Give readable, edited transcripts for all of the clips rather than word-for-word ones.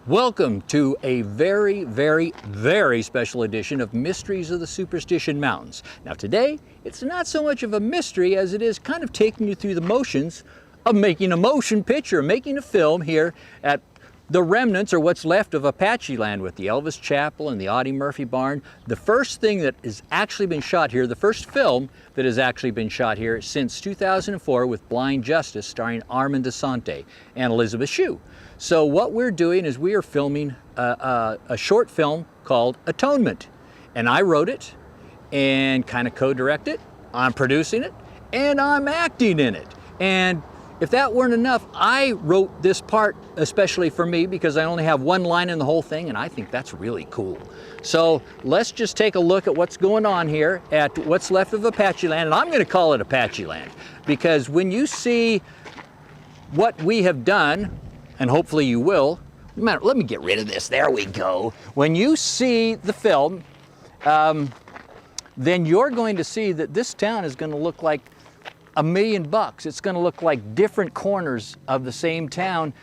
Welcome to a very, very, very special edition of Mysteries of the Superstition Mountains. Now today, it's not so much of a mystery as it is kind of taking you through the motions of making a motion picture, making a film here at the remnants, or what's left of Apacheland, with the Elvis Chapel and the Audie Murphy Barn. The first thing that has actually been shot here, the first film that has actually been shot here since 2004 with Blind Justice, starring Armand Desante and Elizabeth Shue. So what we're doing is we are filming a short film called Atonement. And I wrote it and kind of co-direct it. I'm producing it and I'm acting in it. And if that weren't enough, I wrote this part especially for me because I only have one line in the whole thing, and I think that's really cool. So let's just take a look at what's going on here at what's left of Apacheland, and I'm going to call it Apacheland because when you see what we have done, and hopefully you will, let me get rid of this, there we go. When you see the film, then you're going to see that this town is going to look like $1 million. It's going to look like different corners of the same town,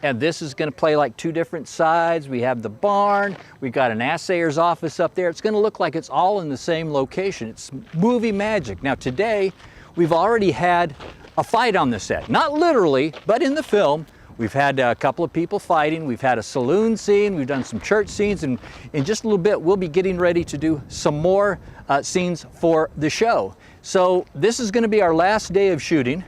and this is going to play like two different sides. We have the barn, we've got an assayer's office up there. It's going to look like it's all in the same location. It's movie magic. Now today, we've already had a fight on the set. Not literally, but in the film, we've had a couple of people fighting. We've had a saloon scene. We've done some church scenes. And in just a little bit, we'll be getting ready to do some more scenes for the show. So this is going to be our last day of shooting.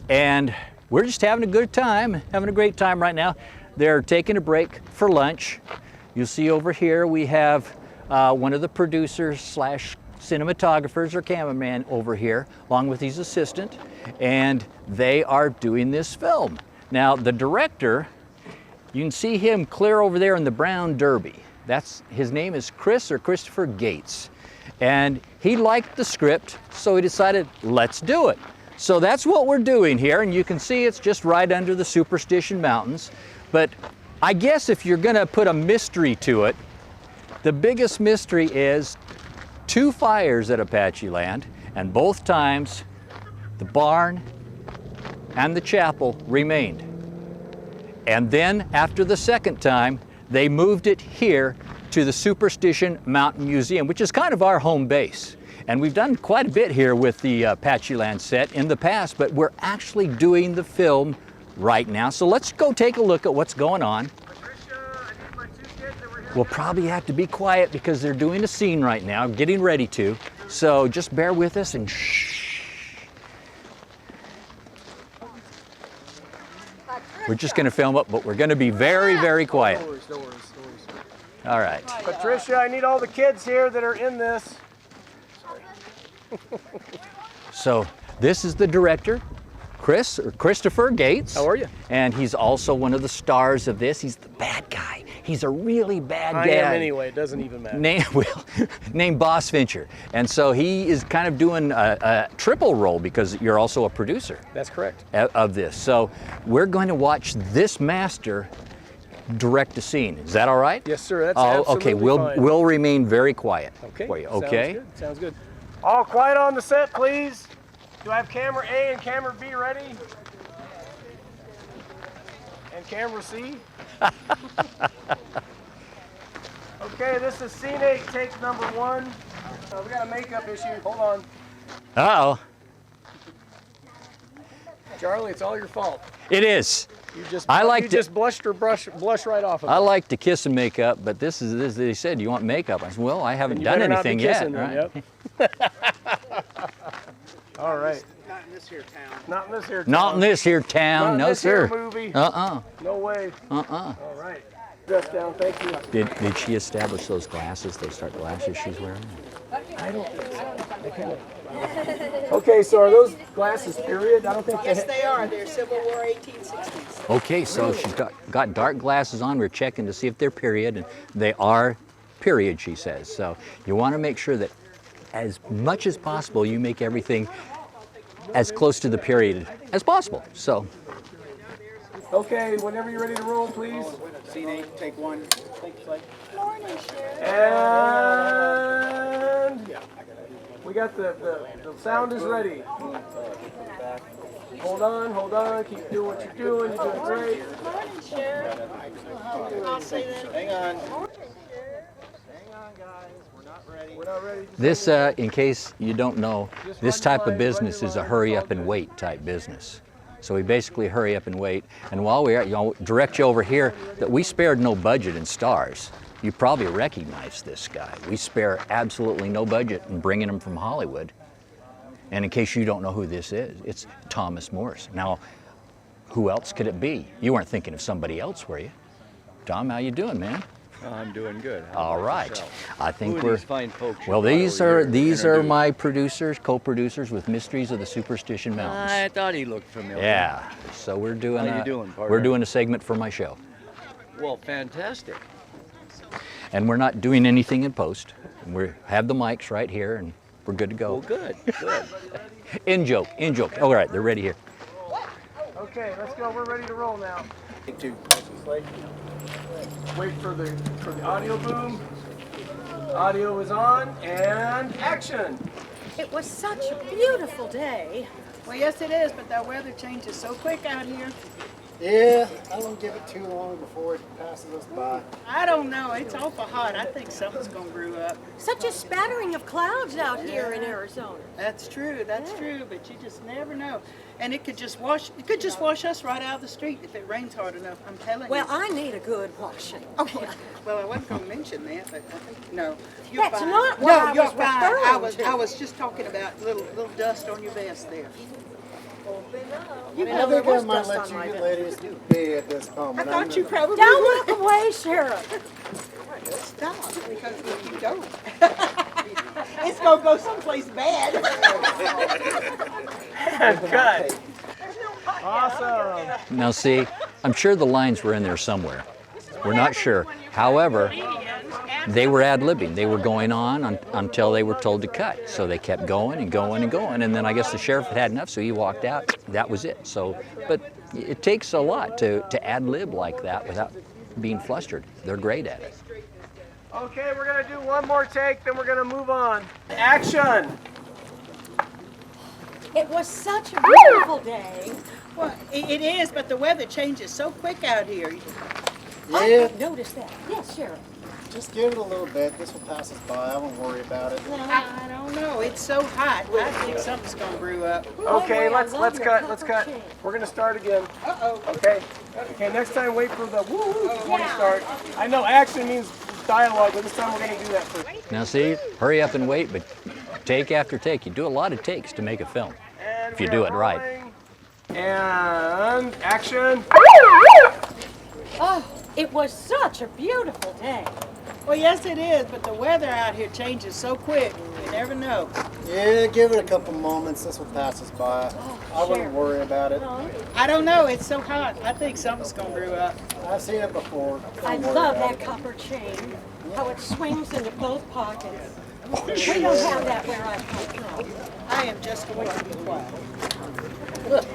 And we're just having a good time, having a great time right now. They're taking a break for lunch. You'll see over here we have one of the producers slash cinematographers or cameraman over here, along with his assistant. And they are doing this film. Now the director, you can see him clear over there in the brown derby. His name is Christopher Gates. And he liked the script, so he decided, let's do it. So that's what we're doing here, and you can see it's just right under the Superstition Mountains. But I guess if you're gonna put a mystery to it, the biggest mystery is 2 fires at Apacheland, and both times the barn and the chapel remained. And then after the second time, they moved it here to the Superstition Mountain Museum, which is kind of our home base. And we've done quite a bit here with the Apacheland set in the past, but we're actually doing the film right now. So let's go take a look at what's going on. We'll probably have to be quiet because they're doing a scene right now, getting ready to. So just bear with us and shh. We're just going to film it, but we're going to be very, very quiet. No worries. All right. Patricia, I need all the kids here that are in this. So this is the director, Christopher Gates. How are you? And he's also one of the stars of this. He's the bad guy. He's a really bad guy. I am anyway, it doesn't even matter. Named Boss Fincher. And so he is kind of doing a triple role because you're also a producer. That's correct. Of this. So we're going to watch this master direct a scene. Is that all right? Yes, sir. That's absolutely okay. fine. We'll remain very quiet for you. Okay. Sounds good. All quiet on the set, please. Do I have camera A and camera B ready? And camera C? Okay, this is scene 8, take number 1. We got a makeup issue. Hold on. Uh-oh. Charlie, it's all your fault. It is. You just blushed or blush right off of it. I like to kiss and make up, but this they said, you want makeup? I said, well, I haven't done anything yet. Right? Yep. All right. Not in this here town. Not in this here town. Not in this here town. Not No, this sir. Here movie. Uh-uh. No way. Uh-uh. All right. Dress down, thank you. Did she establish those glasses, those dark glasses she's wearing? I don't think so. Okay, so are those glasses period? I don't think Yes, they are. They're Civil War 1860s. Okay, so she's got dark glasses on. We're checking to see if they're period, and they are period, she says. So you want to make sure that as much as possible, you make everything as close to the period as possible. So. Okay, whenever you're ready to roll, please. Scene 8, take 1. And We got the sound is ready. Hold on. Keep doing what you're doing. You're doing great. Morning, Sheriff. I'll say that. Hang on. Hang on, guys. We're not ready. We're not ready. This, in case you don't know, this type of business is a hurry up and wait type business. So we basically hurry up and wait. And while we're at, I'll direct you over here that we spared no budget in stars. You probably recognize this guy. We spare absolutely no budget in bringing him from Hollywood. And in case you don't know who this is, it's Thomas Morse. Now, who else could it be? You weren't thinking of somebody else, were you? Tom, how you doing, man? I'm doing good. How All about right. yourself? I think Who are we're these fine folks you well. brought These over are here? these are Introduce. my producers, co-producers with Mysteries of the Superstition Mountains. I thought he looked familiar. Yeah. So we're doing How you a doing, partner? we're doing a segment for my show, Well, fantastic. and we're not doing anything in post. We have the mics right here, and we're good to go. Well, good. Good. In joke. All right, they're ready here. Okay, let's go. We're ready to roll now. Wait for the audio boom. Audio is on and action. It was such a beautiful day. Well, yes, it is, but that weather changes so quick out here. Yeah, I don't give it too long before it passes us by. I don't know. It's awful hot. I think something's going to brew up. Such a spattering of clouds out here in Arizona. That's true. That's true. But you just never know. And it could just wash. It could just wash us right out of the street if it rains hard enough. I'm telling Well, you. I need a good washing. Well, I wasn't going to mention that, but no. You're That's fine. not what no, I you're was fine. referring to. I was just talking about little dust on your vest there. You I know think there I was might dust let on my you bed. ladies be at this I moment. thought you probably Don't would. look away, Sheriff. Stop, because if you don't, it's gonna go someplace bad. Cut. Awesome. Now see, I'm sure the lines were in there somewhere. We're not sure. However, they were ad-libbing. They were going on until they were told to cut. So they kept going and going and going. And then I guess the sheriff had enough, so he walked out. That was it. So, but it takes a lot to ad-lib like that without being flustered. They're great at it. Okay, we're gonna do one more take, then we're gonna move on. Action. It was such a beautiful day. Well, it is, but the weather changes so quick out here. I Yeah, did notice that. Yes, Sheriff. just give it a little bit. This will pass us by. I won't worry about it. I don't know. It's so hot. I think something's gonna brew up. Okay, I let's love your cut. copper Let's cut. chain. We're gonna start again. Uh-oh. Okay. Okay. Next time, wait for the woo woo before you start. I know action means dialogue, but this time we're gonna do that first. Now see, hurry up and wait, but take after take. You do a lot of takes to make a film. And If you we do are it right. rolling. And action. Oh, it was such a beautiful day. Well, yes, it is, but the weather out here changes so quick. You never know. Yeah, give it a couple moments. This will pass us by. I wouldn't Sheriff. worry about it. I don't know. It's so hot. I think something's gonna brew up. I've seen it before. I Don't worry love about that copper chain, how it swings into both pockets. We don't have that where I come from. I am just going to be quiet. it.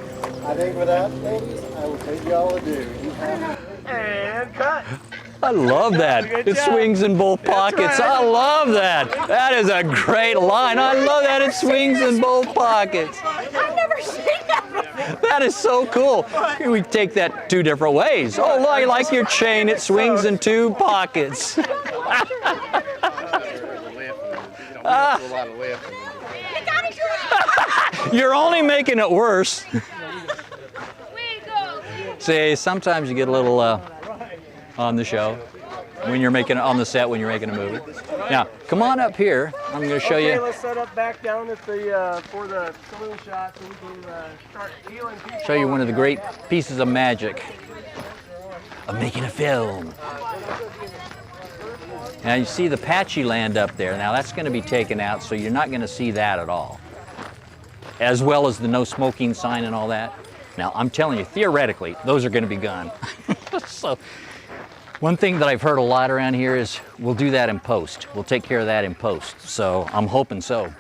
I think with that, ladies, I will bid y'all adieu. You have And cut. I love that. Good It job. swings in both pockets. right. I love that. That is a great line. I love that it swings in both pockets. I've never seen that before. That is so cool. We take that two different ways. Oh, look, I like your chain. It swings in two pockets. You're only making it worse. See, sometimes you get a little on the show when you're making on the set when you're making a movie. Now, come on up here. I'm going to show Okay, you. let's set up back down at the for the saloon shot so we can start healing people. Show you one of the great pieces of magic of making a film. Now you see the Apacheland up there. Now that's going to be taken out, so you're not going to see that at all. As well as the no smoking sign and all that. Now I'm telling you, theoretically, those are going to be gone. So one thing that I've heard a lot around here is we'll do that in post. We'll take care of that in post. So I'm hoping so.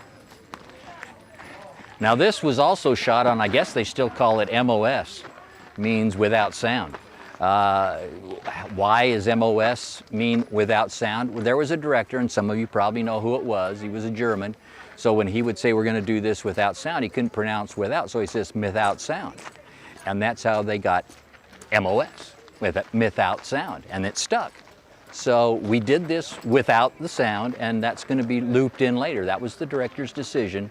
Now this was also shot on, I guess they still call it MOS, means without sound. Why is MOS mean without sound? Well, there was a director, and some of you probably know who it was. He was a German, So when he would say we're going to do this without sound, he couldn't pronounce without, so he says without sound. And that's how they got MOS, without sound, and it stuck. So we did this without the sound, and that's going to be looped in later. That was the director's decision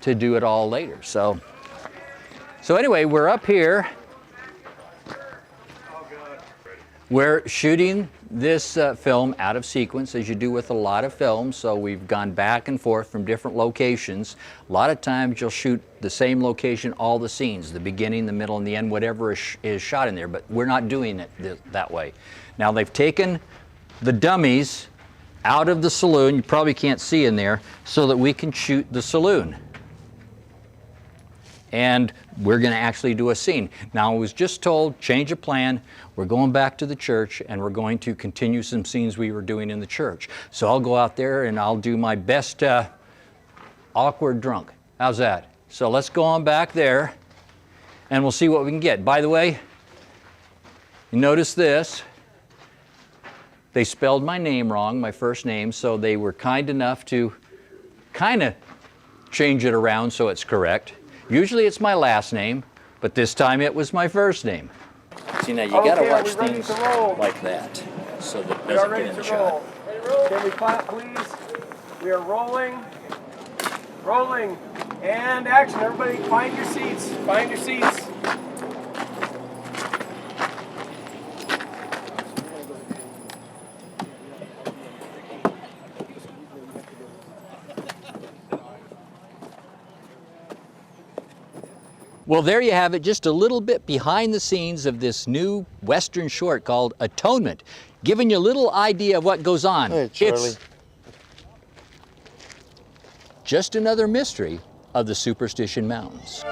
to do it all later. So anyway, we're up here. We're shooting this film out of sequence, as you do with a lot of films. So we've gone back and forth from different locations. A lot of times you'll shoot the same location, all the scenes, the beginning, the middle, and the end, whatever is shot in there. But we're not doing it that way. Now they've taken the dummies out of the saloon, you probably can't see in there, so that we can shoot the saloon. And we're going to actually do a scene. Now I was just told, change of plan, we're going back to the church and we're going to continue some scenes we were doing in the church. So I'll go out there and I'll do my best awkward drunk. How's that? So let's go on back there and we'll see what we can get. By the way, you notice this. They spelled my name wrong, my first name, so they were kind enough to kind of change it around so it's correct. Usually it's my last name, but this time it was my first name. See, now you gotta watch things like that, so that it We are doesn't ready get in to the shot. roll. Can we clap, please? We are rolling, rolling, and action. Everybody find your seats, find your seats. Well, there you have it, just a little bit behind the scenes of this new Western short called Atonement, giving you a little idea of what goes on. Hey, Charlie. It's just another mystery of the Superstition Mountains.